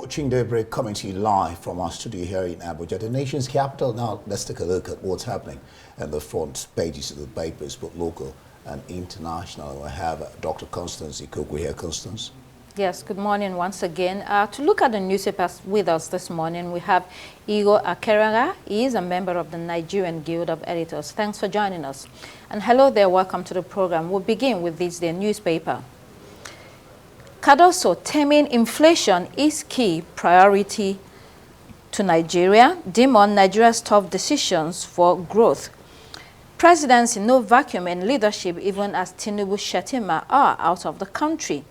Watching Daybreak coming to you live from our studio here in Abuja, the nation's capital. Now, let's take a look at what's happening in the front pages of the papers, both local and international. We have Dr. Constance Ikogwe here. Constance. Yes, good morning once again. To look at the newspapers with us this morning, we have Igor Akeraga. He is a member of the Nigerian Guild of Editors. Thanks for joining us. And hello there, welcome to the program. We'll begin with this day newspaper. Cardoso, taming inflation is key priority to Nigeria. Demon Nigeria's tough decisions for growth. Presidency, no vacuum in leadership, even as Tinubu Shetima are out of the country.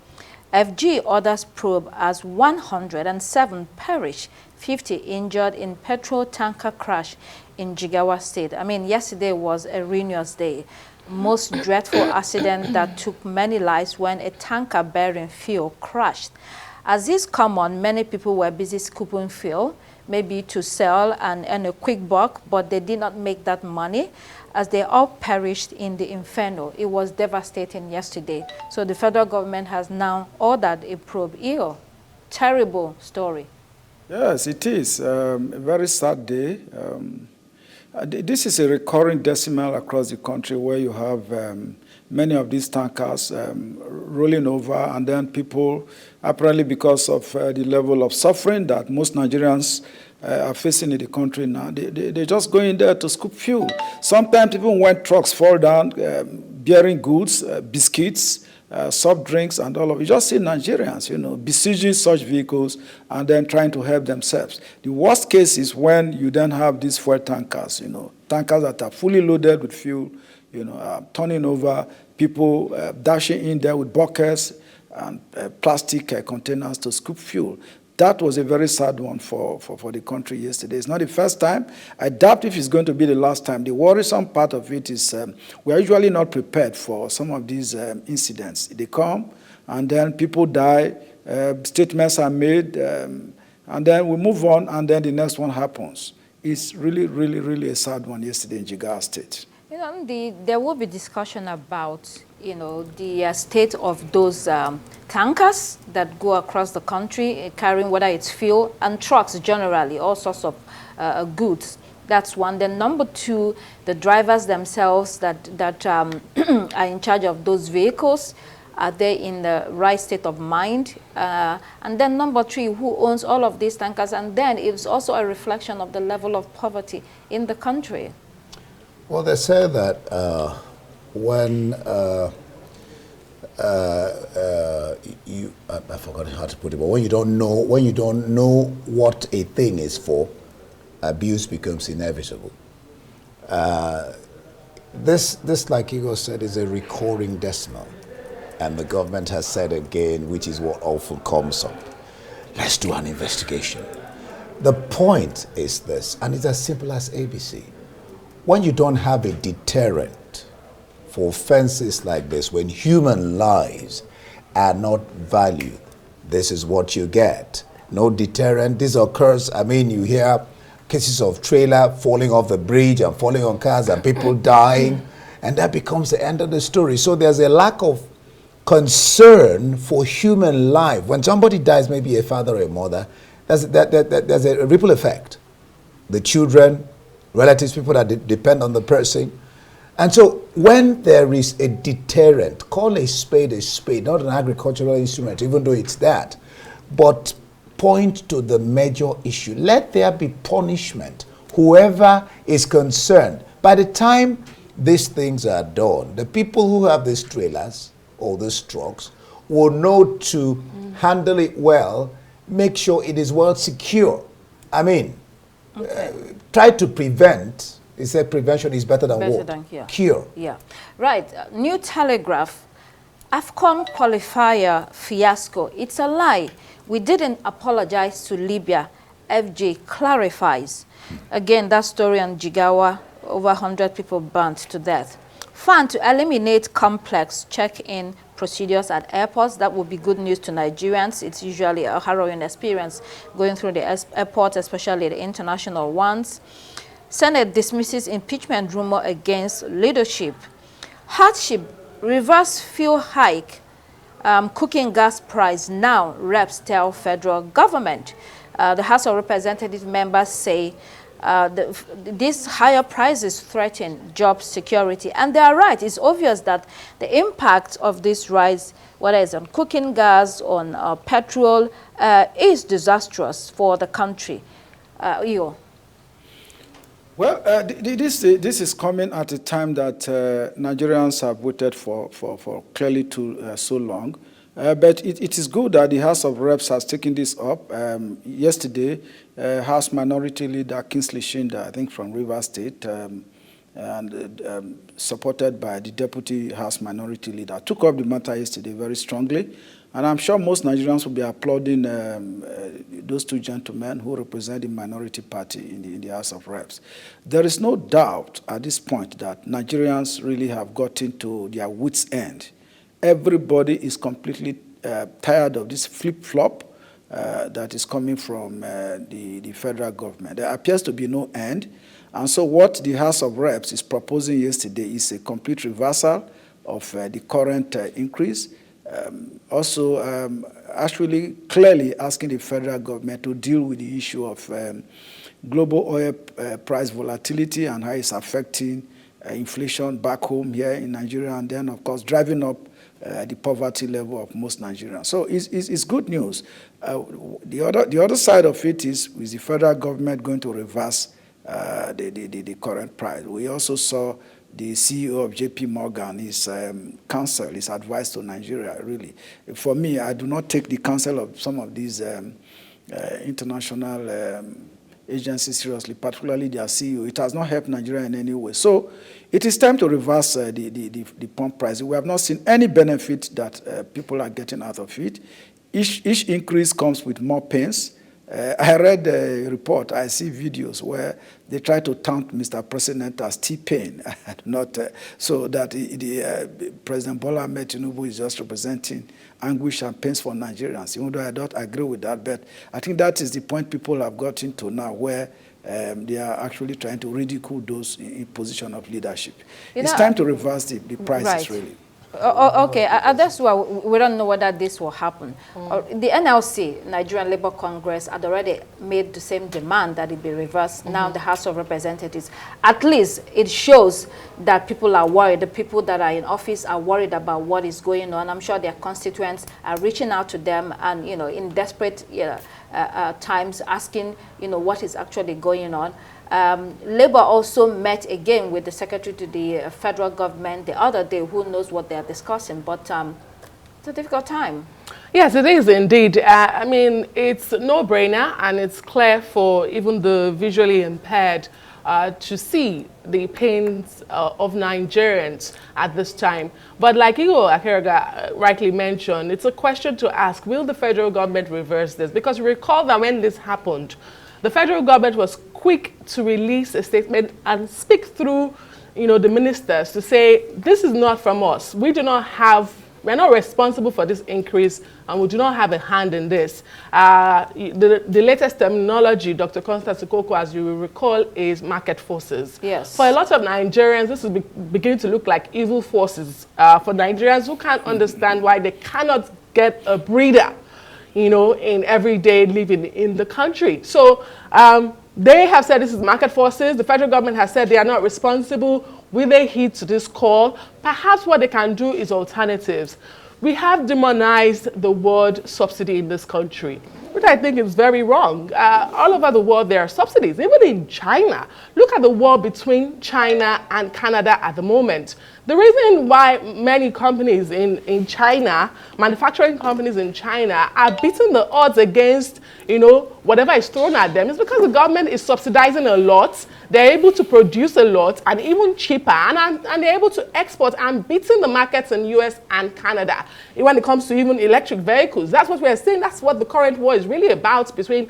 FG orders probe as 107 perish, 50 injured in petrol tanker crash in Jigawa State. I mean, yesterday was a ruinous day. Most dreadful accident that took many lives when a tanker bearing fuel crashed. As is common, many people were busy scooping fuel, maybe to sell and earn a quick buck, but they did not make that money as they all perished in the inferno. It was devastating yesterday. So the federal government has now ordered a probe. Terrible story. Yes, it is. A very sad day. This is a recurring decimal across the country where you have many of these tankers rolling over, and then people, apparently because of the level of suffering that most Nigerians are facing in the country now, they just go in there to scoop fuel. Sometimes even when trucks fall down, bearing goods, biscuits, soft drinks and all of it. You just see Nigerians, besieging such vehicles and then trying to help themselves. The worst case is when you then have these fuel tankers, tankers that are fully loaded with fuel, turning over, people dashing in there with buckets and plastic containers to scoop fuel. That was a very sad one for the country yesterday. It's not the first time. I doubt if it's going to be the last time. The worrisome part of it is we are usually not prepared for some of these incidents. They come, and then people die, statements are made, and then we move on, and then the next one happens. It's really, really, really a sad one yesterday in Jigawa State. There will be discussion about the state of those tankers that go across the country carrying whether it's fuel and trucks generally, all sorts of goods. That's one. Then number two, the drivers themselves that are in charge of those vehicles. Are they in the right state of mind? And then number three, who owns all of these tankers? And then it's also a reflection of the level of poverty in the country. Well, they say that when I forgot how to put it, but when you don't know what a thing is for, abuse becomes inevitable. This, like Igor said, is a recurring decimal, and the government has said again, which is what often comes up: let's do an investigation. The point is this, and it's as simple as ABC. When you don't have a deterrent for offenses like this, when human lives are not valued, this is what you get. No deterrent. This occurs, you hear cases of trailer falling off the bridge and falling on cars and people dying, and that becomes the end of the story. So there's a lack of concern for human life. When somebody dies, maybe a father or a mother, there's a ripple effect. The children, relatives, people that depend on the person. And so when there is a deterrent, call a spade, not an agricultural instrument, even though it's that, but point to the major issue. Let there be punishment, whoever is concerned. By the time these things are done, the people who have these trailers or these trucks will know to handle it well, make sure it is well secure. Try to prevent. He said prevention is better than cure. Yeah. Right. New Telegraph. AFCON qualifier fiasco. It's a lie. We didn't apologize to Libya. FJ clarifies. Again, that story on Jigawa, over 100 people burnt to death. Fund to eliminate complex check-in procedures at airports. That would be good news to Nigerians. It's usually a harrowing experience going through the airports, especially the international ones. Senate dismisses impeachment rumor against leadership. Hardship, reverse fuel hike. cooking gas price now, reps tell federal government. The House of Representatives members say these higher prices threaten job security. And they are right. It's obvious that the impact of this rise, whether it's on cooking gas, on petrol, is disastrous for the country. Iyo. Well, this is coming at a time that Nigerians have waited for clearly so long. But it is good that the House of Reps has taken this up. Yesterday, House Minority Leader Kingsley Shinda, I think from Rivers State, and supported by the Deputy House Minority Leader, took up the matter yesterday very strongly. And I'm sure most Nigerians will be applauding those two gentlemen who represent the minority party in the House of Reps. There is no doubt at this point that Nigerians really have gotten to their wits' end. Everybody is completely tired of this flip-flop that is coming from the federal government. There appears to be no end. And so what the House of Reps is proposing yesterday is a complete reversal of the current increase. Actually clearly asking the federal government to deal with the issue of global oil price volatility and how it's affecting inflation back home here in Nigeria, and then, of course, driving up the poverty level of most Nigerians. So it's good news. The other side of it is the federal government going to reverse the current price. We also saw the CEO of JP Morgan, his counsel, his advice to Nigeria, really. For me, I do not take the counsel of some of these international agencies seriously, particularly their CEO. It has not helped Nigeria in any way. So it is time to reverse the pump price. We have not seen any benefit that people are getting out of it. Each increase comes with more pains. I read a report, I see videos where they try to taunt Mr. President as T-Pain, not so that President Bola Ahmed Tinubu is just representing anguish and pains for Nigerians, even though I don't agree with that. But I think that is the point people have gotten to now, where they are actually trying to ridicule those in position of leadership. It's time to reverse the prices, right. Really. Okay, that's why we don't know whether this will happen. The NLC, Nigerian Labour Congress, had already made the same demand that it be reversed. Now the House of Representatives, at least it shows that people are worried. The people that are in office are worried about what is going on. I'm sure their constituents are reaching out to them and, in desperate times asking, what is actually going on. Labour also met again with the Secretary to the federal government the other day. Who knows what they are discussing, but it's a difficult time. Yes, it is indeed. I mean, it's a no-brainer, and it's clear for even the visually impaired to see the pains of Nigerians at this time. But like Igor Akeraga rightly mentioned, it's a question to ask, will the federal government reverse this? Because recall that when this happened, the federal government was quick to release a statement and speak through, the ministers to say, this is not from us. We're not responsible for this increase, and we do not have a hand in this. The latest terminology, Dr. Constance Okoko, as you will recall, is market forces. Yes. For a lot of Nigerians, this is beginning to look like evil forces. For Nigerians who can't understand why they cannot get a breather, in everyday living in the country. So they have said this is market forces. The federal government has said they are not responsible. Will they heed to this call? Perhaps what they can do is alternatives. We have demonized the word subsidy in this country, which I think is very wrong. All over the world, there are subsidies, even in China. Look at the war between China and Canada at the moment. The reason why many companies in China, manufacturing companies in China, are beating the odds against, whatever is thrown at them is because the government is subsidizing a lot. They're able to produce a lot and even cheaper, and they're able to export and beating the markets in US and Canada. When it comes to even electric vehicles, that's what we're saying. That's what the current war is really about between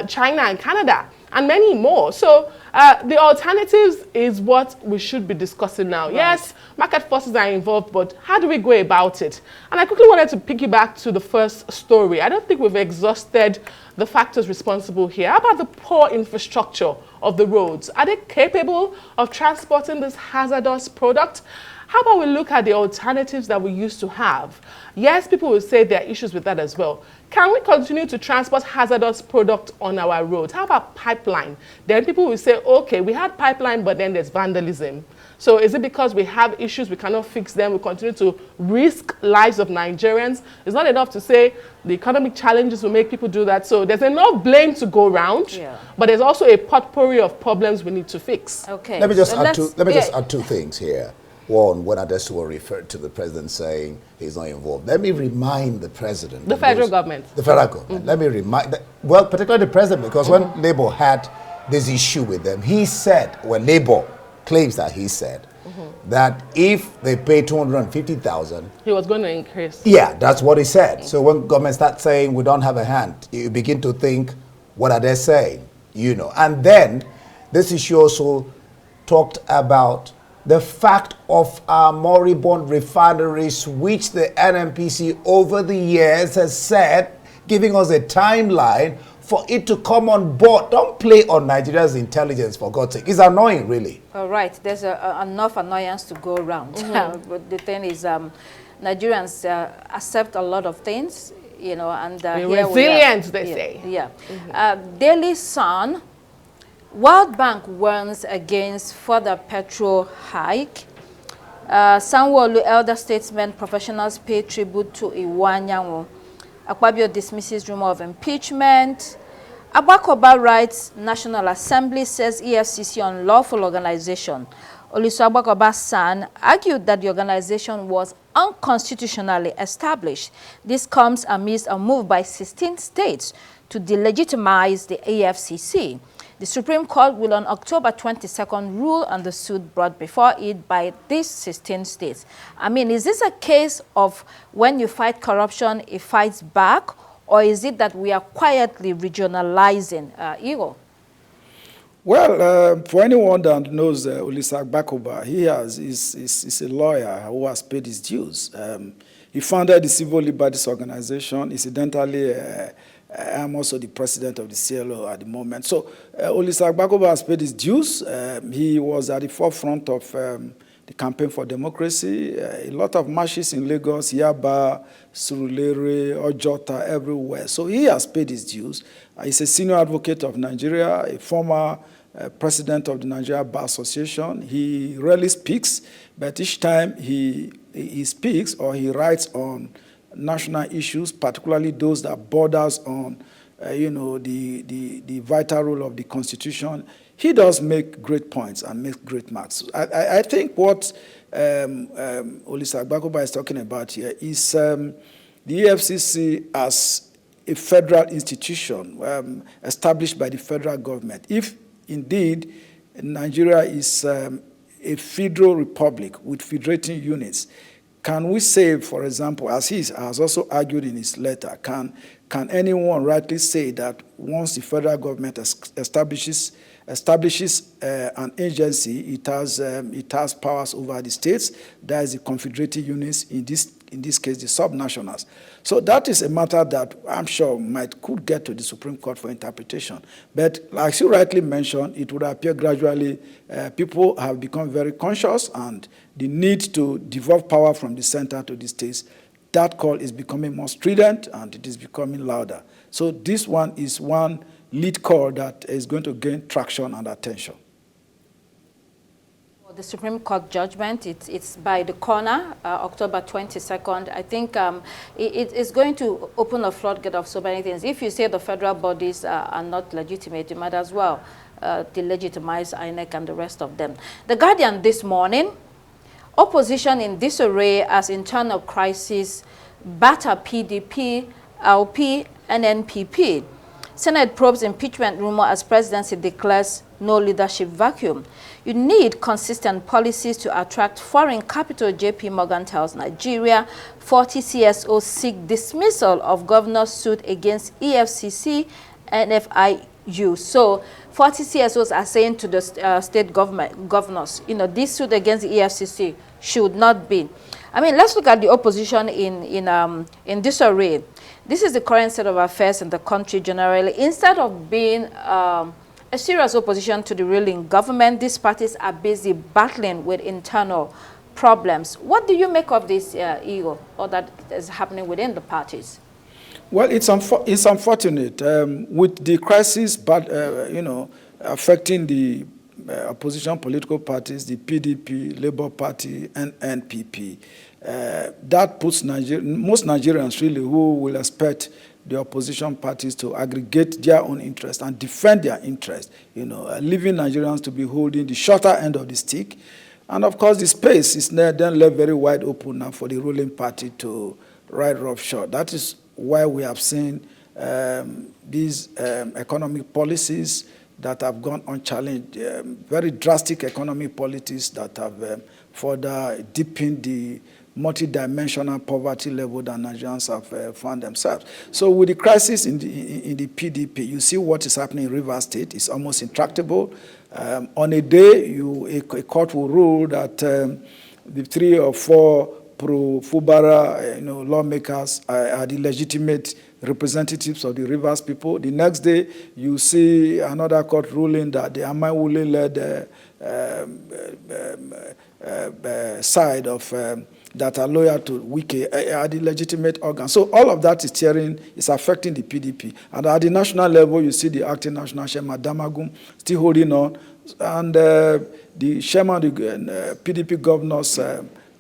China and Canada, and many more. So the alternatives is what we should be discussing now. Right. Yes, market forces are involved, but how do we go about it? And I quickly wanted to piggyback to the first story. I don't think we've exhausted the factors responsible here. How about the poor infrastructure of the roads? Are they capable of transporting this hazardous product? How about we look at the alternatives that we used to have? Yes, people will say there are issues with that as well. Can we continue to transport hazardous products on our roads? How about pipeline? Then people will say, okay, we had pipeline, but then there's vandalism. So is it because we have issues, we cannot fix them, we continue to risk lives of Nigerians? It's not enough to say the economic challenges will make people do that. So there's enough blame to go around, but there's also a potpourri of problems we need to fix. Okay. Let me just add two things here. One, when Adesuwa referred to the president saying he's not involved, let me remind the president. The federal government. The federal government. Let me remind, well, particularly the president, because when Labour had this issue with them, he said, well, Labour claims that he said, that if they pay 250,000, he was going to increase. Yeah, that's what he said. So when government starts saying we don't have a hand, you begin to think, what are they saying? You know. And then this issue also talked about the fact of our moribund refineries, which the NNPC over the years has said, giving us a timeline for it to come on board. Don't play on Nigeria's intelligence, for God's sake. It's annoying, really. All right, there's enough annoyance to go around. But the thing is, Nigerians accept a lot of things, you know, and here resilient, we they say. Yeah. Daily Sun, World Bank warns against further petrol hike. Sanwo-Olu elder statesmen professionals pay tribute to Iwanyanwu. Akpabio dismisses rumor of impeachment. Abakoba writes, National Assembly says EFCC unlawful organization. Oliso Abakoba's son argued that the organization was unconstitutionally established. This comes amidst a move by 16 states to delegitimize the EFCC. The Supreme Court will on October 22nd rule on the suit brought before it by these 16 states. I mean, is this a case of when you fight corruption, it fights back, or is it that we are quietly regionalizing? Igor? Well, for anyone that knows Olisak Bakoba, he is a lawyer who has paid his dues. He founded the Civil Liberties Organization. Incidentally, I'm also the president of the CLO at the moment. So Olisak Bakoba has paid his dues. He was at the forefront of the campaign for democracy. A lot of marches in Lagos, Yaba, Surulere, Ojota, everywhere. So he has paid his dues. He's a senior advocate of Nigeria, a former president of the Nigeria Bar Association. He rarely speaks, but each time he speaks or he writes on national issues, particularly those that borders on, the vital role of the Constitution, he does make great points and make great marks. I think what Olisa Agbakoba is talking about here is the EFCC as a federal institution established by the federal government. If indeed Nigeria is a federal republic with federating units, can we say, for example, as he has also argued in his letter, can anyone rightly say that once the federal government establishes an agency, it has powers over the states? That is the confederated units, in this case, the subnationals. So that is a matter that I'm sure could get to the Supreme Court for interpretation. But like you rightly mentioned, it would appear gradually people have become very conscious, and the need to devolve power from the center to the states, that call is becoming more strident and it is becoming louder. So this one is one lead call that is going to gain traction and attention. The Supreme Court judgment, it's by the corner, October 22nd. I think it's going to open a floodgate of so many things. If you say the federal bodies are not legitimate, you might as well delegitimize INEC and the rest of them. The Guardian this morning, opposition in disarray as internal crisis batter PDP, LP, and NPP. Senate probes impeachment rumor as presidency declares no leadership vacuum. You need consistent policies to attract foreign capital, JP Morgan tells Nigeria. 40 CSOs seek dismissal of governor's suit against EFCC and FIU. So 40 CSOs are saying to the state governors, this suit against the EFCC should not be. I mean, let's look at the opposition in disarray. This is the current state of affairs in the country generally. Instead of being a serious opposition to the ruling government, these parties are busy battling with internal problems. What do you make of this, Igor, or that is happening within the parties? Well, it's unfortunate with the crisis, but affecting the opposition political parties, the PDP, Labour Party, and NPP. That puts most Nigerians really who will expect the opposition parties to aggregate their own interest and defend their interest, leaving Nigerians to be holding the shorter end of the stick. And of course, the space is then left very wide open now for the ruling party to ride roughshod. That is why we have seen these economic policies that have gone unchallenged, very drastic economic policies that have further deepened the multidimensional poverty level that Nigerians have found themselves. So with the crisis in the PDP, you see what is happening in Rivers State. It's almost intractable. On a day, a court will rule that the 3 or 4 pro-Fubara lawmakers are the legitimate representatives of the Rivers people. The next day, you see another court ruling that the Amaiwule-led side of that are loyal to Wike are the legitimate organ. So all of that is affecting the PDP. And at the national level, you see the acting national chairman, Damagum, still holding on. And the chairman of the PDP governors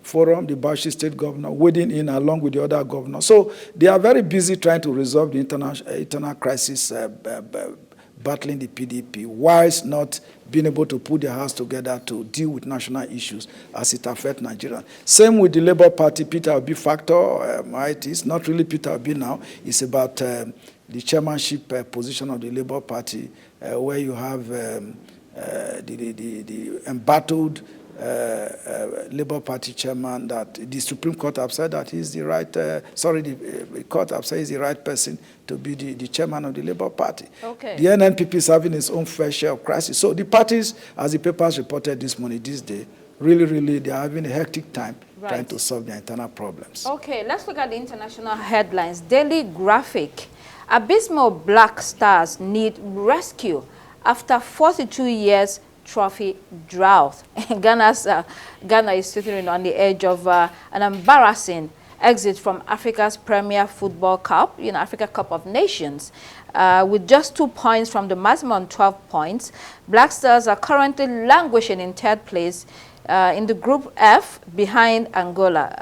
forum, the Bauchi state governor, wading in along with the other governors. So they are very busy trying to resolve the internal crisis battling the PDP, whilst not being able to put their hands together to deal with national issues as it affects Nigeria. Same with the Labour Party, Peter Obi factor. It is not really Peter Obi now. It's about the chairmanship position of the Labour Party, where you have the embattled Labour Party chairman that the Supreme Court have said that he's the right, the court have said he's the right person to be the chairman of the Labour Party. Okay. The NNPP is having its own fair share of crisis. So the parties, as the papers reported this day, really, they are having a hectic time trying to solve their internal problems. Okay, let's look at the international headlines. Daily Graphic. Abysmal Black Stars need rescue after 42 years trophy drought. Ghana is sitting on the edge of an embarrassing exit from Africa's Premier Football Cup, Africa Cup of Nations. With just 2 points from the maximum 12 points, Black Stars are currently languishing in 3rd place in the Group F behind Angola.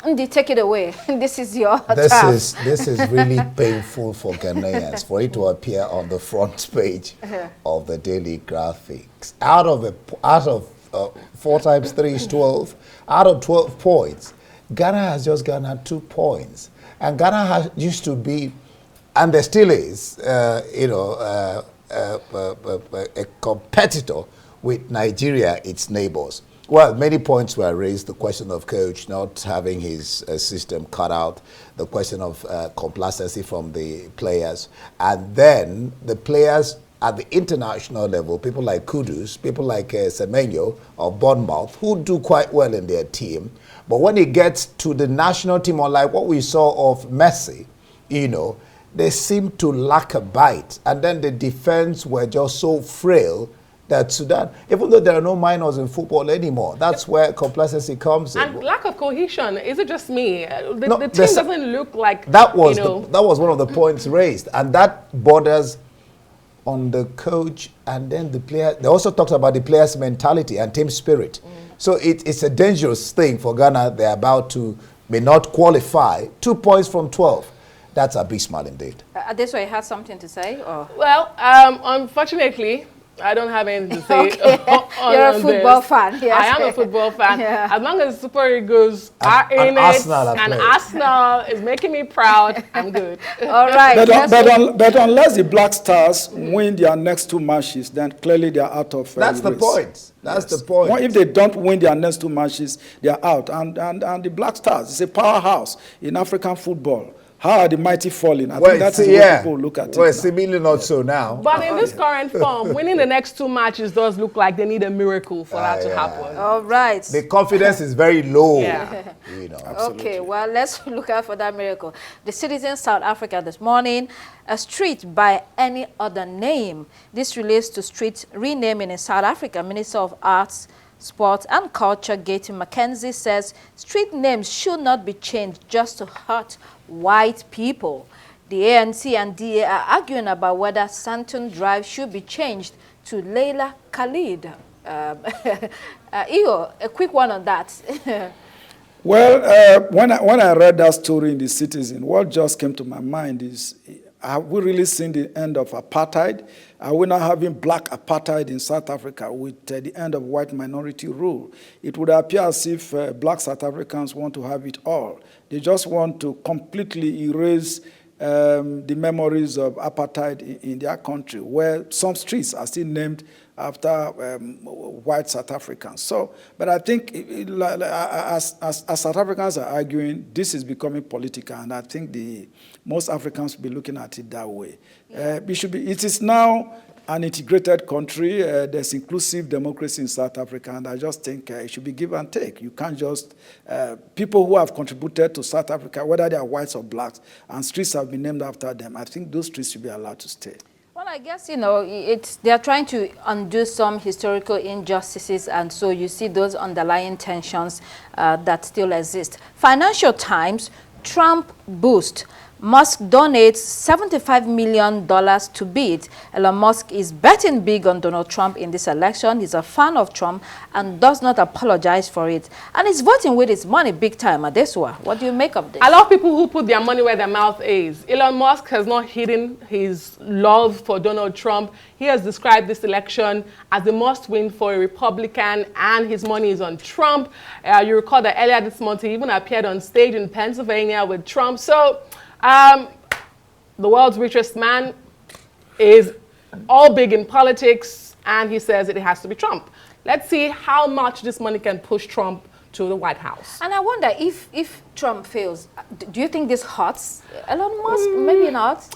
Ndi, take it away. This is your This is really painful for Ghanaians for it to appear on the front page of the Daily Graphics. Out of 4 times 3 is 12. Out of 12 points, Ghana has just garnered 2 points, and Ghana used to be, and there still is, a competitor with Nigeria, its neighbors. Well, many points were raised. The question of coach not having his system cut out, the question of complacency from the players, and then the players at the international level, people like Kudus, people like Semenyo of Bournemouth, who do quite well in their team. But when it gets to the national team, unlike what we saw of Messi, they seem to lack a bite. And then the defense were just so frail that Sudan, even though there are no minors in football anymore, that's where complacency comes in. And lack of cohesion, is it just me? The team doesn't look like, that was that was one of the points raised, and that borders on the coach and then the player. They also talked about the players' mentality and team spirit. So it's a dangerous thing for Ghana. They're about to may not qualify. 2 points from 12. That's abysmal indeed. This way, has something to say? Or? Well, unfortunately, I don't have anything to say. You're a football fan. Yes. I am a football fan. Yeah. As long as Super Eagles are in it and Arsenal is making me proud, I'm good. All right. But unless the Black Stars win their next 2 matches, then clearly they are out of That's the point. That's the point. Well, if they don't win their next 2 matches, they are out. And the Black Stars is a powerhouse in African football. How are the mighty falling? I think that's the way people look at it. Well, seemingly not so now. But in this current form, winning the next 2 matches does look like they need a miracle for that to happen. All right. The confidence is very low. Yeah. Okay, well, let's look out for that miracle. The Citizen South Africa this morning, a street by any other name. This relates to street renaming in South Africa. Minister of Arts, Sports and Culture Gaty Mackenzie says street names should not be changed just to hurt white people. The ANC and DA are arguing about whether Santon Drive should be changed to Leila Khalid. Igor, a quick one on that. Well, when I read that story in The Citizen, what just came to my mind is, have we really seen the end of apartheid? Are we now having black apartheid in South Africa with the end of white minority rule? It would appear as if black South Africans want to have it all. They just want to completely erase the memories of apartheid in their country, where some streets are still named after white South Africans. So, but I think as South Africans are arguing, this is becoming political, and I think most Africans will be looking at it that way. It is now an integrated country. There's inclusive democracy in South Africa, and I just think it should be give and take. You can't just, people who have contributed to South Africa, whether they are whites or blacks, and streets have been named after them, I think those streets should be allowed to stay. Well, I guess, they're trying to undo some historical injustices, and so you see those underlying tensions that still exist. Financial Times, Trump boost. Musk donates $75 million to bid. Elon Musk is betting big on Donald Trump in this election. He's a fan of Trump and does not apologize for it. And he's voting with his money big time. Adesua, what do you make of this? I love people who put their money where their mouth is. Elon Musk has not hidden his love for Donald Trump. He has described this election as a must-win for a Republican, and his money is on Trump. You recall that earlier this month, he even appeared on stage in Pennsylvania with Trump. So, the world's richest man is all big in politics, and he says that it has to be Trump. Let's see how much this money can push Trump to the White House. And I wonder if Trump fails, do you think this hurts Elon Musk? Maybe not.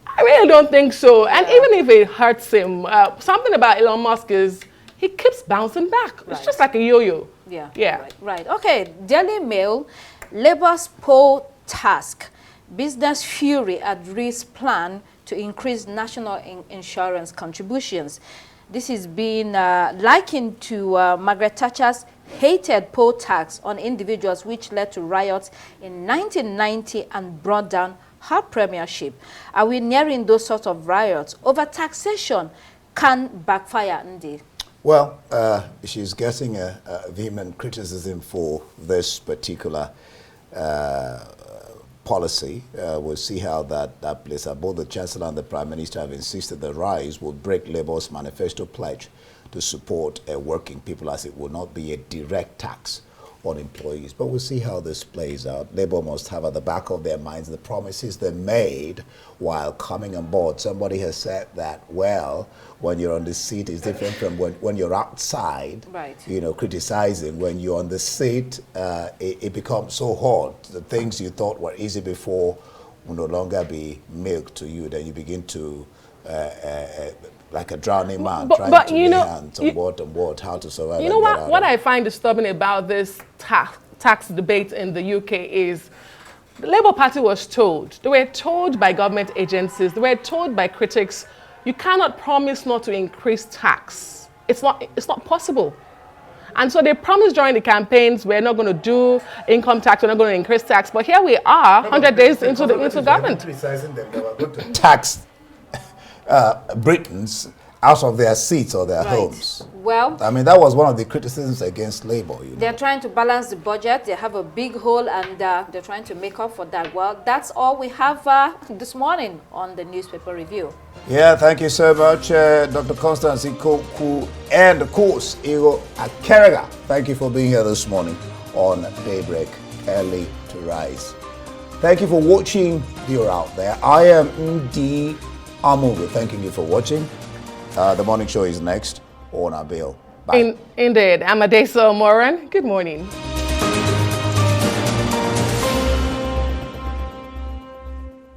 I really don't think so. And even if it hurts him, something about Elon Musk is he keeps bouncing back. Right. It's just like a yo-yo. Yeah. Right. Okay. Daily Mail, Labour's poll task. Business fury at risk plan to increase national insurance contributions. This is being likened to Margaret Thatcher's hated poll tax on individuals, which led to riots in 1990 and brought down her premiership. Are we nearing those sorts of riots? Over taxation can backfire, Ndi? Well, she's getting a vehement criticism for this particular policy. We'll see how that plays out. Both the Chancellor and the Prime Minister have insisted the rise will break Labour's manifesto pledge to support working people, as it will not be a direct tax on employees. But we'll see how this plays out. Labour must have at the back of their minds the promises they made while coming on board. Somebody has said that, well, when you're on the seat is different from when you're outside, right, criticizing. When you're on the seat, it becomes so hard. The things you thought were easy before will no longer be milk to you. Then you begin to, like a drowning man, trying to lay hands on what, how to survive. You know what I find disturbing about this tax debate in the UK is the Labour Party was told, they were told by government agencies, they were told by critics, you cannot promise not to increase tax. It's not possible. And so they promised during the campaigns, we're not going to do income tax, we're not going to increase tax. But here we are, 100 days into government. Criticizing them, they were going to tax Britons out of their seats or their homes. Well, I mean, that was one of the criticisms against Labour. They're trying to balance the budget. They have a big hole, and they're trying to make up for that. Well, that's all we have this morning on the newspaper review. Yeah, thank you so much, Dr. Constance Ikoku, and of course, Igor Akerega. Thank you for being here this morning on Daybreak, early to rise. Thank you for watching. You're out there. I am Ndi Amugu. Thanking you for watching. The morning show is next on our bill. Bye. Indeed. I'm Adeso Moran. Good morning.